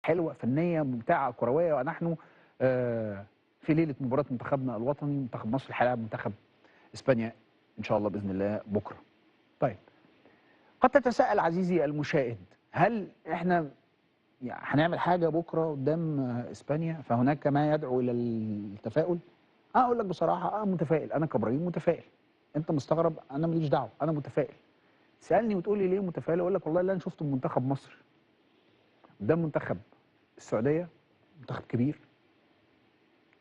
حلوه فنيه ممتعه كرويه، ونحن في ليله مباراه منتخبنا الوطني منتخب مصر هيلاعب منتخب اسبانيا ان شاء الله باذن الله بكره. طيب، قد تتساءل عزيزي المشاهد، هل احنا يعني هنعمل حاجه بكره قدام اسبانيا فهناك ما يدعو الى التفاؤل؟ اقول لك بصراحه متفائل، انا كابراهيم متفائل. انت مستغرب، انا ماليش دعوه، انا متفائل. تسالني وتقول لي ليه متفائل، اقول لك والله اللي انا شفته من منتخب مصر قدام منتخب السعوديه، منتخب كبير،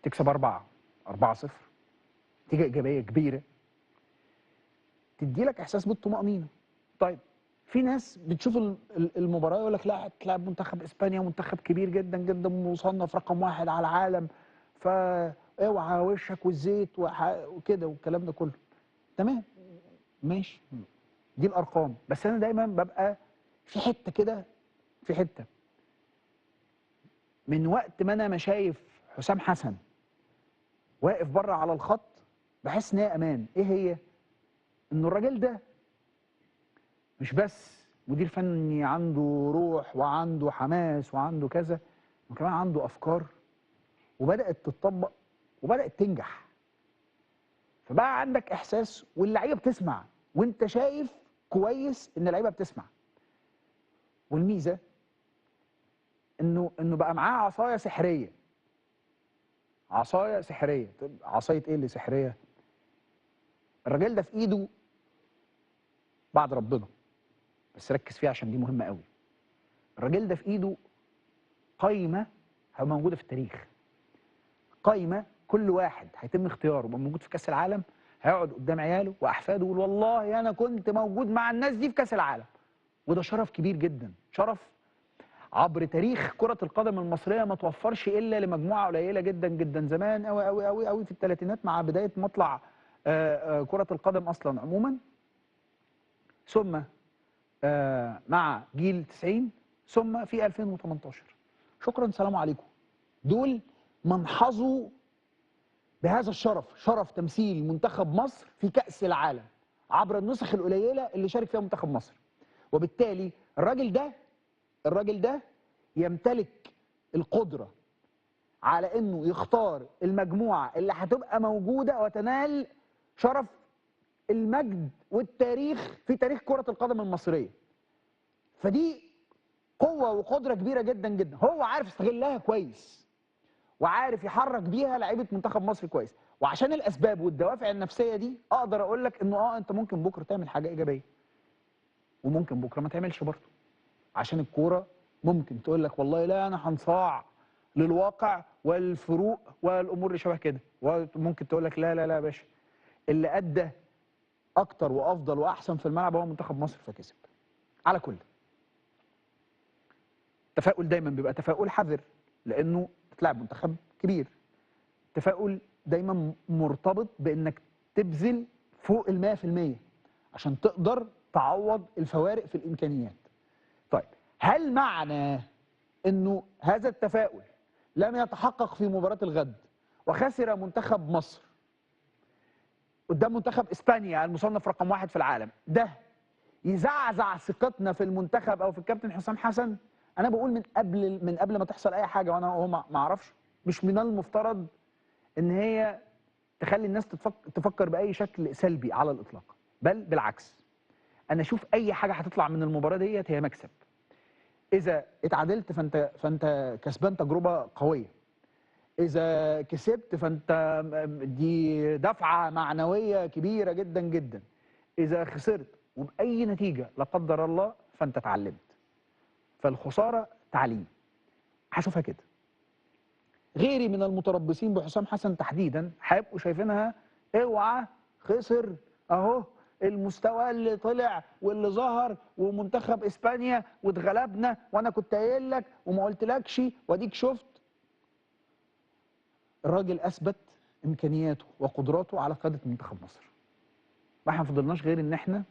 تكسب 4-0، نتيجه ايجابيه كبيره تدي لك احساس بالطمانينه. طيب، في ناس بتشوف المباراه يقول لك لا، هتلاعب منتخب اسبانيا منتخب كبير جدا جدا مصنف رقم 1 على العالم، فاوعى وشك والزيت وكده والكلام ده كله. تمام، ماشي، دي الارقام. بس انا دايما ببقى في حته كده، في حته من وقت ما انا ما شايف حسام حسن واقف بره على الخط، بحس ان هي امان. ايه هي؟ انه الراجل ده مش بس مدير فني عنده روح وعنده حماس وعنده كذا، وكمان عنده افكار وبدات تتطبق وبدات تنجح. فبقى عندك احساس واللعيبه بتسمع، وانت شايف كويس ان اللعيبه بتسمع. والميزه انه بقى معاه عصايه سحريه. عصايه سحريه. طب عصايه ايه اللي سحريه؟ الراجل ده في ايده بعد ربنا، بس ركز فيها عشان دي مهمه قوي. الراجل ده في ايده قايمه موجوده في التاريخ. قايمه كل واحد هيتم اختياره يبقى موجود في كاس العالم هيقعد قدام عياله واحفاده ويقول والله انا كنت موجود مع الناس دي في كاس العالم. وده شرف كبير جدا، شرف عبر تاريخ كره القدم المصريه ما توفرش الا لمجموعه قليله جدا جدا زمان قوي قوي قوي قوي في الثلاثينات مع بدايه مطلع كره القدم اصلا عموما، ثم مع جيل 90، ثم في 2018. شكرا، سلام عليكم. دول من حظوا بهذا الشرف، شرف تمثيل منتخب مصر في كأس العالم عبر النسخ القليلة اللي شارك فيها منتخب مصر. وبالتالي الراجل ده يمتلك القدرة على انه يختار المجموعة اللي هتبقى موجودة وتنال شرف المجد والتاريخ في تاريخ كرة القدم المصرية. فدي قوة وقدرة كبيرة جدا جدا، هو عارف يستغلها كويس وعارف يحرك بيها لعيبه منتخب مصر كويس. وعشان الاسباب والدوافع النفسيه دي اقدر اقول لك انه انت ممكن بكره تعمل حاجه ايجابيه وممكن بكره ما تعملش برضه. عشان الكوره ممكن تقول لك والله لا انا هنصاع للواقع والفروق والامور اللي شبه كده، وممكن تقول لك لا لا لا يا باشا، اللي ادى اكتر وافضل واحسن في الملعب هو منتخب مصر فكسب. على كل التفاؤل دايما بيبقى تفاؤل حذر، لانه بتلعب منتخب كبير. التفاؤل دايما مرتبط بانك تبذل فوق ال100% عشان تقدر تعوض الفوارق في الامكانيات. طيب، هل معنى انه هذا التفاؤل لم يتحقق في مباراة الغد وخسر منتخب مصر قدام منتخب اسبانيا المصنف رقم 1 في العالم ده يزعزع ثقتنا في المنتخب او في الكابتن حسام حسن؟ انا بقول من قبل ما تحصل اي حاجه، وانا هو ما اعرفش، مش من المفترض ان هي تخلي الناس تفكر باي شكل سلبي على الاطلاق، بل بالعكس. انا اشوف اي حاجه هتطلع من المباراه ديت هي مكسب. اذا اتعادلت فانت كسبان تجربه قويه، اذا كسبت فانت دي دفعه معنويه كبيره جدا جدا، اذا خسرت وباي نتيجه لا قدر الله فانت اتعلمت. فالخساره تعليم، هشوفها كده. غيري من المتربصين بحسام حسن تحديدا هيبقوا شايفينها اوعى خسر اهو المستوى اللي طلع واللي ظهر ومنتخب اسبانيا واتغلبنا وانا كنت قايل لك وما قلتلكش واديك شفت. الراجل اثبت امكانياته وقدراته على قياده منتخب مصر. ما احنا فضلناش غير ان احنا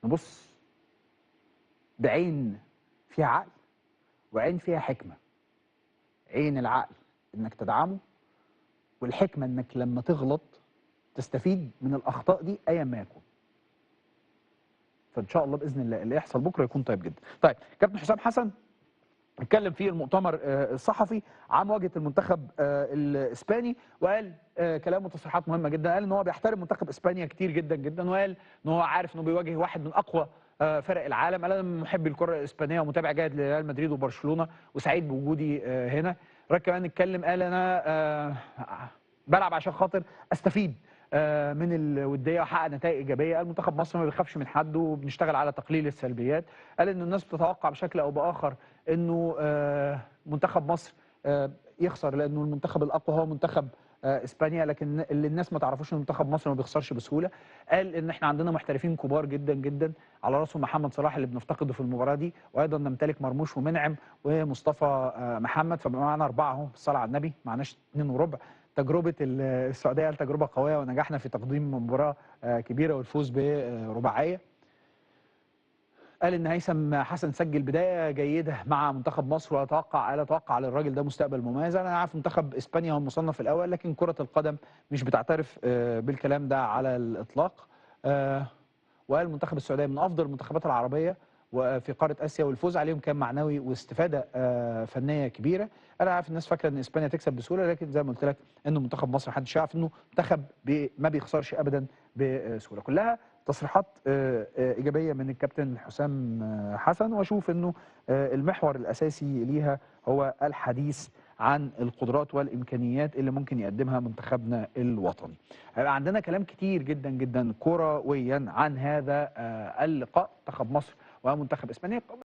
نبص بعين فيها عقل وعين فيها حكمه. عين العقل انك تدعمه، والحكمه انك لما تغلط تستفيد من الاخطاء دي ايا ما يكون. فان شاء الله باذن الله اللي يحصل بكره يكون طيب جدا. طيب، كابتن حسام حسن اتكلم في المؤتمر الصحفي عن مواجهه المنتخب الاسباني، وقال كلام وتصريحات مهمه جدا. قال ان هو بيحترم منتخب اسبانيا كتير جدا جدا، وقال ان هو عارف انه بيواجه واحد من اقوى فرق العالم. قال انا من محبي الكره الاسبانيه ومتابع جيد لريال مدريد وبرشلونه وسعيد بوجودي هنا. الراجل كمان اتكلم قال انا بلعب عشان خاطر استفيد من الوديه واحقق نتائج ايجابيه. قال منتخب مصر ما بيخافش من حد وبنشتغل على تقليل السلبيات. قال ان الناس بتتوقع بشكل او باخر انه منتخب مصر يخسر لانه المنتخب الاقوى هو منتخب اسبانيا، لكن اللي الناس ما تعرفوش ان منتخب مصر ما بيخسرش بسهوله. قال ان احنا عندنا محترفين كبار جدا جدا، على راسهم محمد صلاح اللي بنفتقده في المباراه دي، وايضا نمتلك مرموش ومنعم ومصطفى محمد، فبقى معانا اربعه اهو بالصلاه على النبي، معناش 2 وربع. تجربه السعوديه تجربه قويه ونجحنا في تقديم مباراه كبيره والفوز برباعيه. قال ان هيثم حسن سجل بدايه جيده مع منتخب مصر، اتوقع للراجل ده مستقبل مميز. انا عارف منتخب اسبانيا هو المصنف الاول، لكن كره القدم مش بتعترف بالكلام ده على الاطلاق. وقال منتخب السعوديه من افضل المنتخبات العربيه وفي قاره اسيا، والفوز عليهم كان معنوي واستفاده فنيه كبيره. انا عارف الناس فاكره ان اسبانيا تكسب بسهوله، لكن زي ما قلت لك انه منتخب مصر محدش يعرف انه منتخب ما بيخسرش ابدا بسهوله. كلها تصريحات ايجابيه من الكابتن حسام حسن، واشوف انه المحور الاساسي ليها هو الحديث عن القدرات والامكانيات اللي ممكن يقدمها منتخبنا الوطني. هيبقى عندنا كلام كتير جدا جدا كرويا عن هذا اللقاء، منتخب مصر ومنتخب اسبانيا.